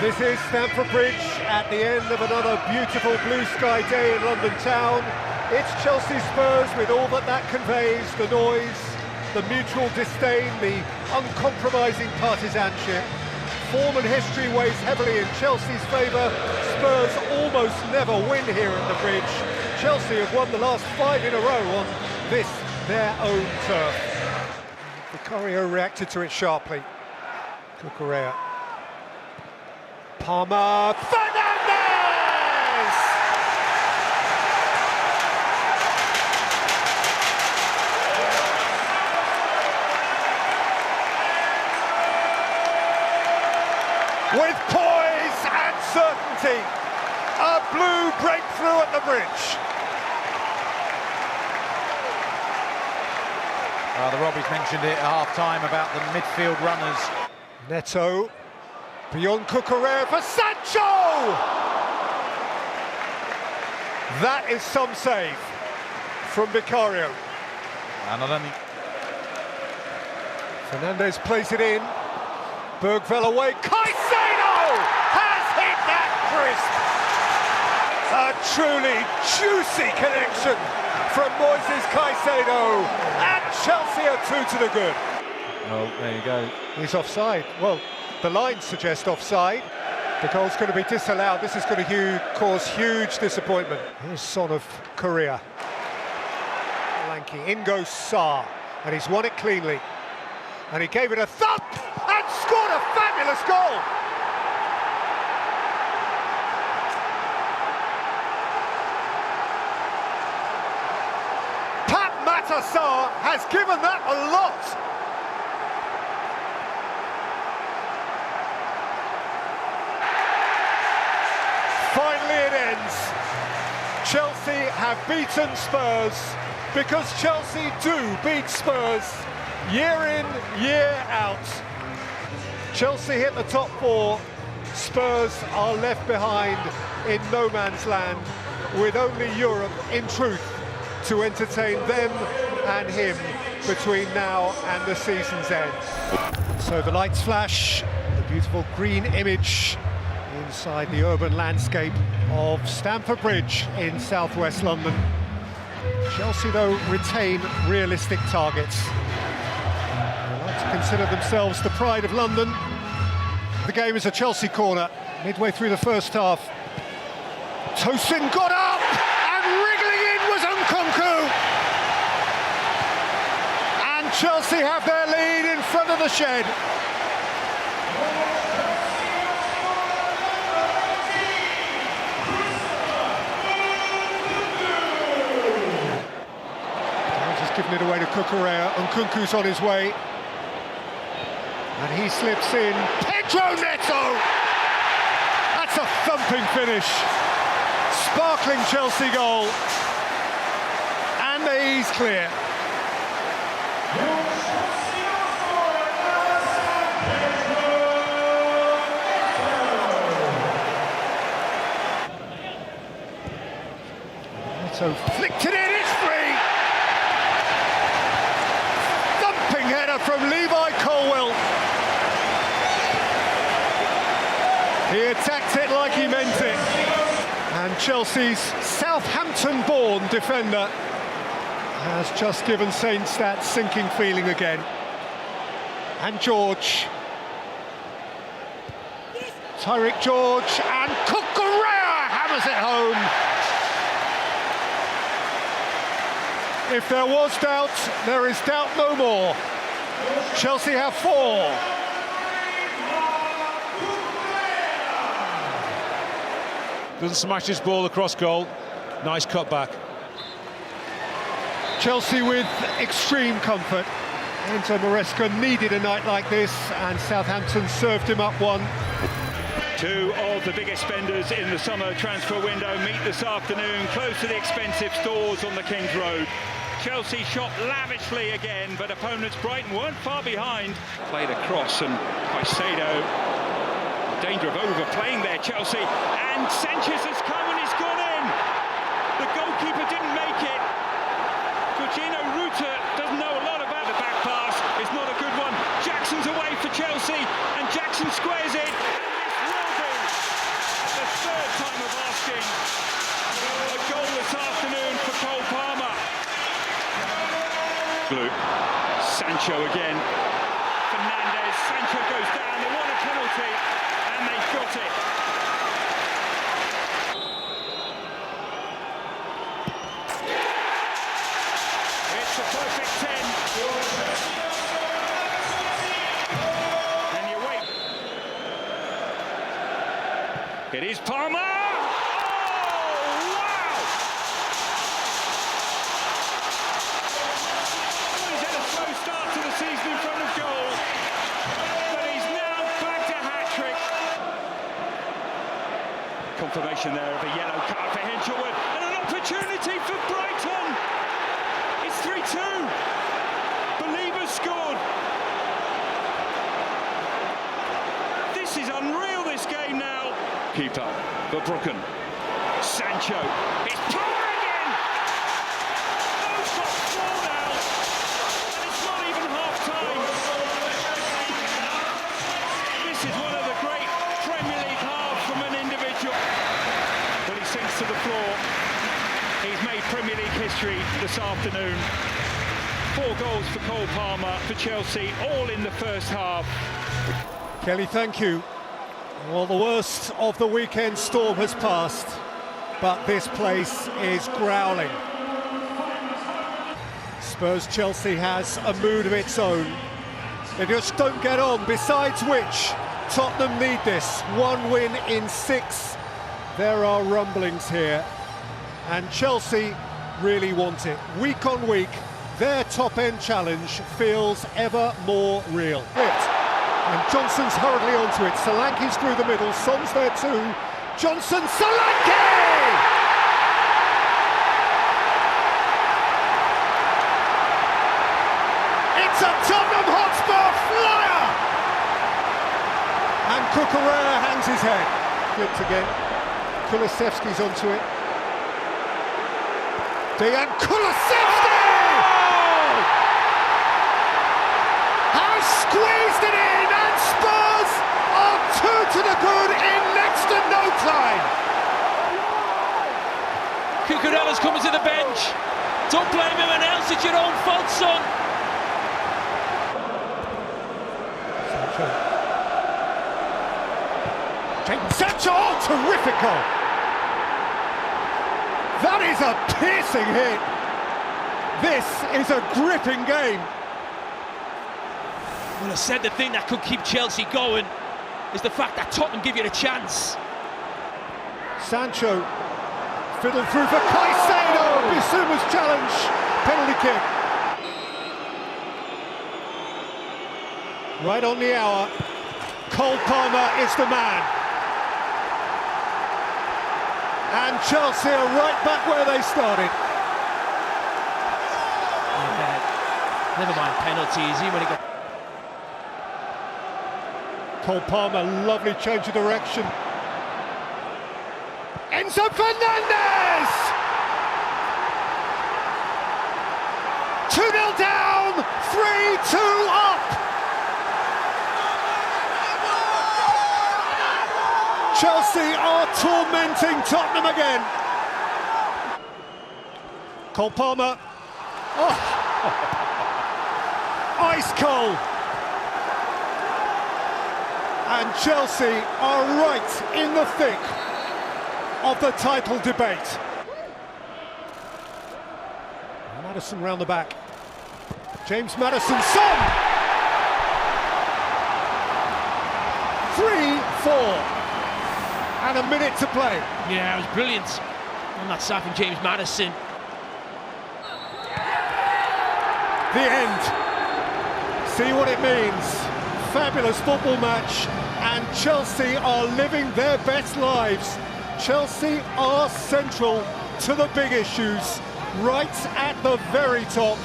This is Stamford Bridge at the end of another beautiful blue sky day in London town. It's Chelsea Spurs with all that conveys, the noise, the mutual disdain, the uncompromising partisanship. Form and history weighs heavily in Chelsea's favour. Spurs almost never win here at the Bridge. Chelsea have won the last 5 in a row on this, their own turf. Vicario reacted to it sharply. Cucurella. Palmer, Fernandez! With poise and certainty, a blue breakthrough at the Bridge. The Robbies mentioned it at half-time about the midfield runners. Neto. Beyond Cucurella for Sancho! That is some save from Vicario. And I don't think... Fernandez plays it in. Bergvall away. Caicedo has hit that crisp. A truly juicy connection from Moises Caicedo. And Chelsea are 2 to the good. Well, there you go. He's offside. Well, the lines suggest offside. The goal's going to be disallowed. This is going to cause huge disappointment. Here's Son of Korea. Lanky. In goes Sarr. And he's won it cleanly. And he gave it a thump and scored a fabulous goal. Sarr has given that a lot. Finally it ends. Chelsea have beaten Spurs because Chelsea do beat Spurs year in, year out. Chelsea hit the top 4. Spurs are left behind in no man's land with only Europe in truth to entertain them and him between now and the season's end. So the lights flash, the beautiful green image inside the urban landscape of Stamford Bridge in southwest London. Chelsea, though, retain realistic targets. They like to consider themselves the pride of London. The game is a Chelsea corner, midway through the first half. Tosin got up! And Chelsea have their lead in front of the shed. Just giving it away to Cucurella, and Nkunku's on his way. And he slips in. Pedro Neto! That's a thumping finish. Sparkling Chelsea goal. And he's clear. So flicked it in, it's free! Thumping header from Levi Colwill. He attacked it like he meant it. And Chelsea's Southampton-born defender has just given Saints that sinking feeling again. And George. Tyrick George, and Cucurella hammers it home. If there was doubt, there is doubt no more. Chelsea have 4. Doesn't smash his ball across goal. Nice cutback. Chelsea with extreme comfort. Enzo Maresca needed a night like this, and Southampton served him up one. 2 of the biggest spenders in the summer transfer window meet this afternoon close to the expensive stores on the King's Road. Chelsea shot lavishly again, but opponents Brighton weren't far behind. Played across, and Caicedo, danger of overplaying there, Chelsea, and Sanchez has come and he's gone in. The goalkeeper didn't make it. Gugino Ruta doesn't know a lot about the back pass. It's not a good one. Jackson's away for Chelsea, and Jackson squares it. And this will be third time of asking. A goal this afternoon for Cole Palmer. Blue. Sancho again. Fernandez. Sancho goes down. They want a penalty, and they've got it. It's a perfect 10. And you wait. It is Palmer. Confirmation there of a yellow card for Hinchelwood, and an opportunity for Brighton. It's 3-2. Believers scored. This is unreal, this game now. Keeper, Verbruggen. Sancho. It's Palmer again. Those got 4 now, and it's not even half-time. This is one of the great Premier League halves from an individual. Well, he sinks to the floor. He's made Premier League history this afternoon. 4 goals for Cole Palmer for Chelsea, all in the first half. Kelly, thank you. Well, the worst of the weekend storm has passed, but this place is growling. Spurs-Chelsea has a mood of its own. They just don't get on, besides which Tottenham need this. 1 win in 6. There are rumblings here, and Chelsea really want it. Week on week, their top-end challenge feels ever more real. And Johnson's hurriedly onto it. Solanke's through the middle. Son's there too. Johnson, Solanke! It's a Tottenham Hotspur flyer! And Cucurella hangs his head. Flipped again. Kulusevski's onto it. Dejan Kulusevski! Oh! Has squeezed it in, and Spurs are 2 to the good in next to no time. Cucurella's coming to the bench. Don't blame anyone else, it's your own fault, son. Sancho, oh, terrific goal! That is a piercing hit. This is a gripping game. Well, I said the thing that could keep Chelsea going is the fact that Tottenham give you a chance. Sancho fiddled through for Caicedo. Bissouma's challenge, penalty kick. Right on the hour. Cole Palmer is the man. And Chelsea are right back where they started. Yeah, never mind penalties. He would have got. Cole Palmer, lovely change of direction. Enzo Fernandez! 2-0 down, 3-2 up! Chelsea are tormenting Tottenham again. Cole Palmer. Oh. Ice cold. And Chelsea are right in the thick of the title debate. Maddison round the back. James Maddison, Son! 3-4. And a minute to play. Yeah, it was brilliant. I'm not sacking James Maddison. The end. See what it means. Fabulous football match, and Chelsea are living their best lives. Chelsea are central to the big issues, right at the very top.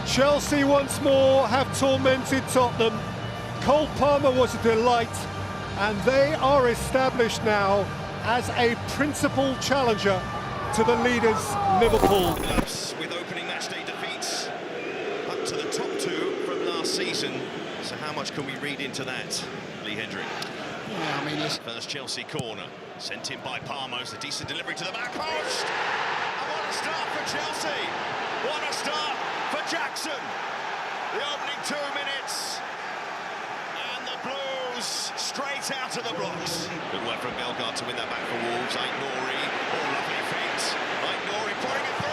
Chelsea once more have tormented Tottenham. Cole Palmer was a delight, and they are established now as a principal challenger to the leaders, Liverpool. With opening matchday defeats up to the top 2 from last season. So how much can we read into that, Lee Hendrick? Yeah, I meaningless. First Chelsea corner, sent in by Palmer. It's a decent delivery to the back post. And what a start for Chelsea. What a start for Jackson. The opening 2 minutes. And the Blues straight out of the blocks. Good work from Bellegarde to win that back for Wolves. Drury. Oh, lovely feet. Drury putting it through.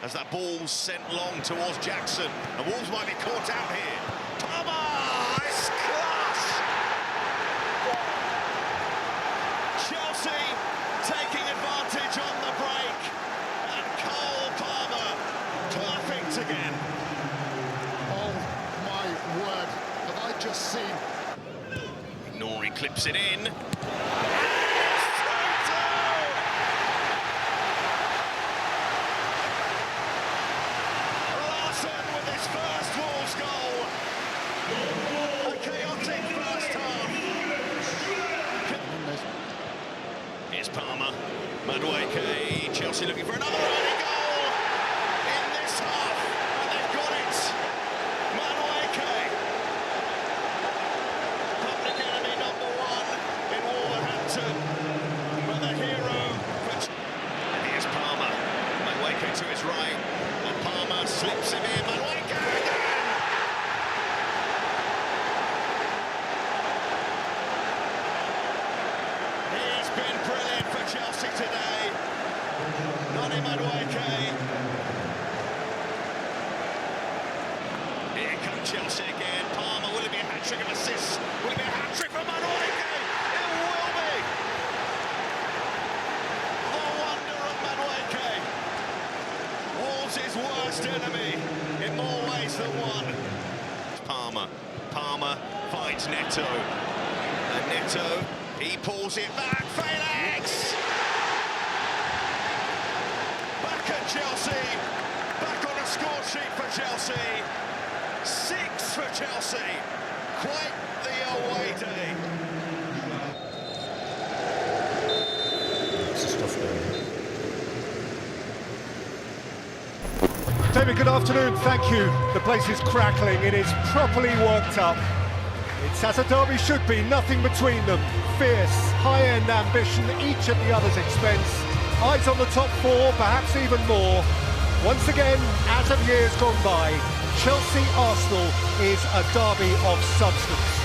As that ball's sent long towards Jackson, and Wolves might be caught out here. Thomas! Class! Chelsea taking advantage on the break, and Cole Palmer perfect again. Oh my word, have I just seen? Nori clips it in. First Wolves goal. A chaotic first half. Here's Palmer. Madueke. Chelsea looking for another early goal in this half. And they've got it. Madueke. Public enemy #1 in Wolverhampton. But the hero. And here's Palmer. Madueke to his right. And Palmer slips him in. Madueke. Been brilliant for Chelsea today. Noni Madueke. Here comes Chelsea again. Palmer, will it be a hat-trick of assists? Will it be a hat-trick for Madueke? It will be. The wonder of Madueke. Wolves' worst enemy in more ways than one. Palmer. Palmer finds Neto. And Neto, he pulls it back. Felix! Back at Chelsea. Back on a score sheet for Chelsea. 6 for Chelsea. Quite the away day. David, good afternoon, thank you. The place is crackling, it is properly worked up. It's as a derby should be, nothing between them. Fierce, high-end ambition, each at the other's expense. Eyes on the top 4, perhaps even more. Once again, as of years gone by, Chelsea-Arsenal is a derby of substance.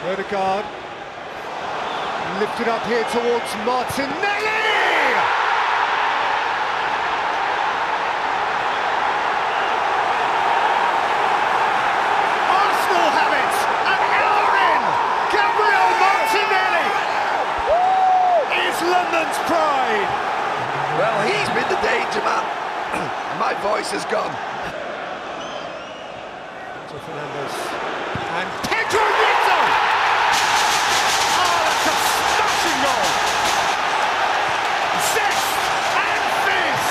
Odegaard, lifted up here towards Martinelli! London's pride. Well, he's been the danger man. My voice is gone. To Fernandez. And Pedro Neto! Oh, that's a smashing goal! Zest and fizz!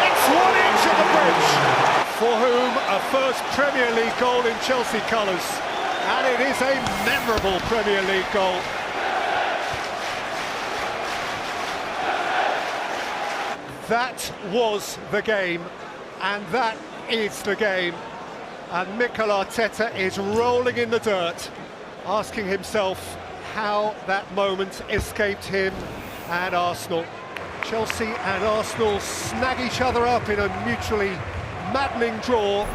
It's 1 inch of the bridge. For whom a first Premier League goal in Chelsea colours. And it is a memorable Premier League goal. That was the game, and that is the game. And Mikel Arteta is rolling in the dirt, asking himself how that moment escaped him and Arsenal. Chelsea and Arsenal snag each other up in a mutually maddening draw.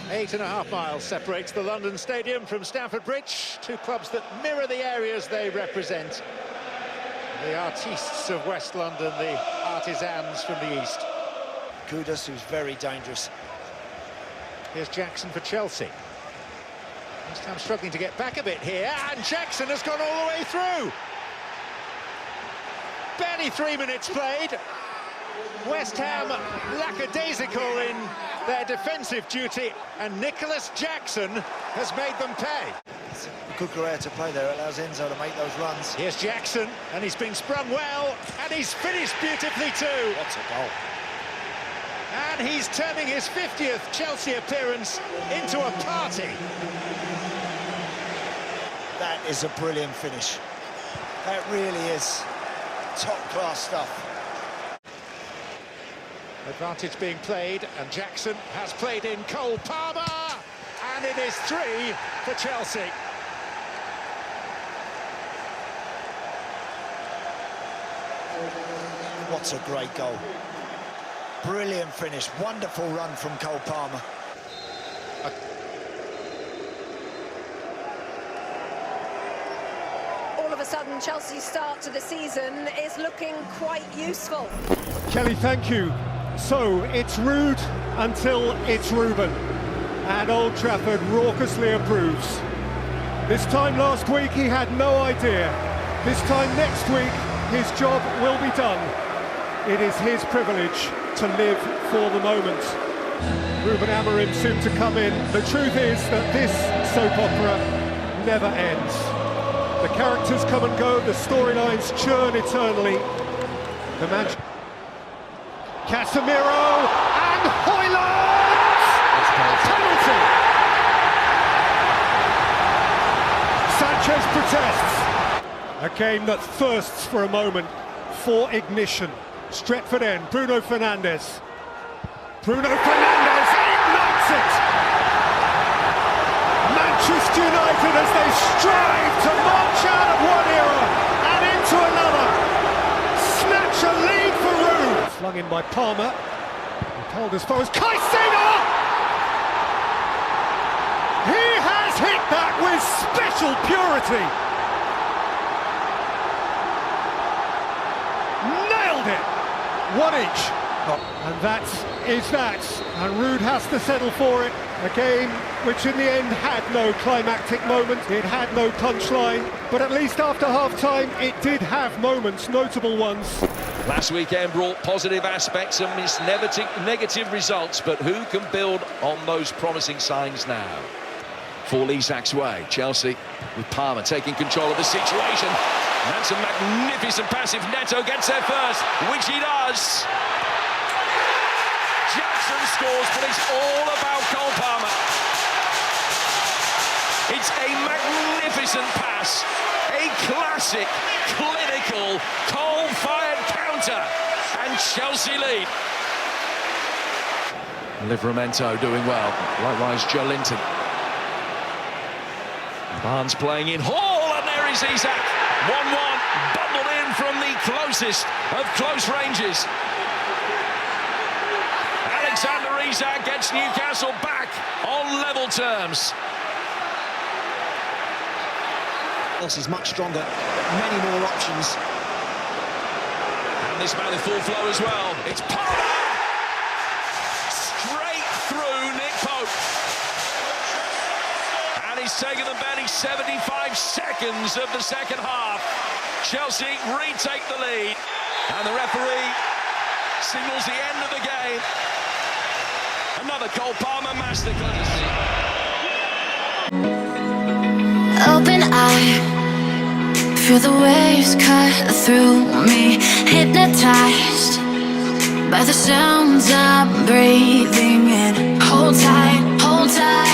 8.5 miles separates the London Stadium from Stamford Bridge, two clubs that mirror the areas they represent. The artistes of West London, the artisans from the East. Kudus, who's very dangerous. Here's Jackson for Chelsea. West Ham struggling to get back a bit here, and Jackson has gone all the way through. Barely 3 minutes played. West Ham lackadaisical in their defensive duty, and Nicholas Jackson has made them pay. Good career to play there, allows Enzo to make those runs. Here's Jackson, and he's been sprung well, and he's finished beautifully too. What a goal. And he's turning his 50th Chelsea appearance into a party. That That is a brilliant finish. That really is top-class stuff. Advantage being played, and Jackson has played in Cole Palmer, and it is 3 for Chelsea. What a great goal. Brilliant finish, wonderful run from Cole Palmer. All of a sudden, Chelsea's start to the season is looking quite useful. Kelly, thank you. So, it's Rude until it's Ruben. And Old Trafford raucously approves. This time last week, he had no idea. This time next week, his job will be done. It is his privilege to live for the moment. Ruben Amorim soon to come in. The truth is that this soap opera never ends. The characters come and go, the storylines churn eternally. The man... Casemiro and Højlund! Penalty! Sanchez protests. A game that thirsts for a moment, for ignition. Stretford end, Bruno Fernandes. Bruno Fernandes ignites it! Manchester United as they strive to march out of one era and into another. Snatch a lead for Rude. Flung in by Palmer. Told as far as Caicedo! He has hit that with special purity. Nailed it! One each. And that is that. And Rude has to settle for it. A game which in the end had no climactic moment. It had no punchline. But at least after half-time, it did have moments, notable ones. Last weekend brought positive aspects and missed negative results, but who can build on those promising signs now? Fall Isak's way. Chelsea with Palmer taking control of the situation. And that's a magnificent pass if Neto gets there first, which he does. Jackson scores, but it's all about Cole Palmer. It's a magnificent pass, a classic, clinical, coal-fired counter, and Chelsea lead. Livramento doing well, likewise Joe Linton. Barnes playing in, Hall, and there is Isak. 1-1, bundled in from the closest of close ranges. Alexander Isak gets Newcastle back on level terms. Is much stronger, many more options. And this man in full flow as well. It's Palmer! Straight through Nick Pope. And he's taken them barely 75 seconds of the second half. Chelsea retake the lead. And the referee signals the end of the game. Another Cole Palmer masterclass. Open eye, feel the waves cut through me, hypnotized by the sounds I'm breathing in. Hold tight, hold tight.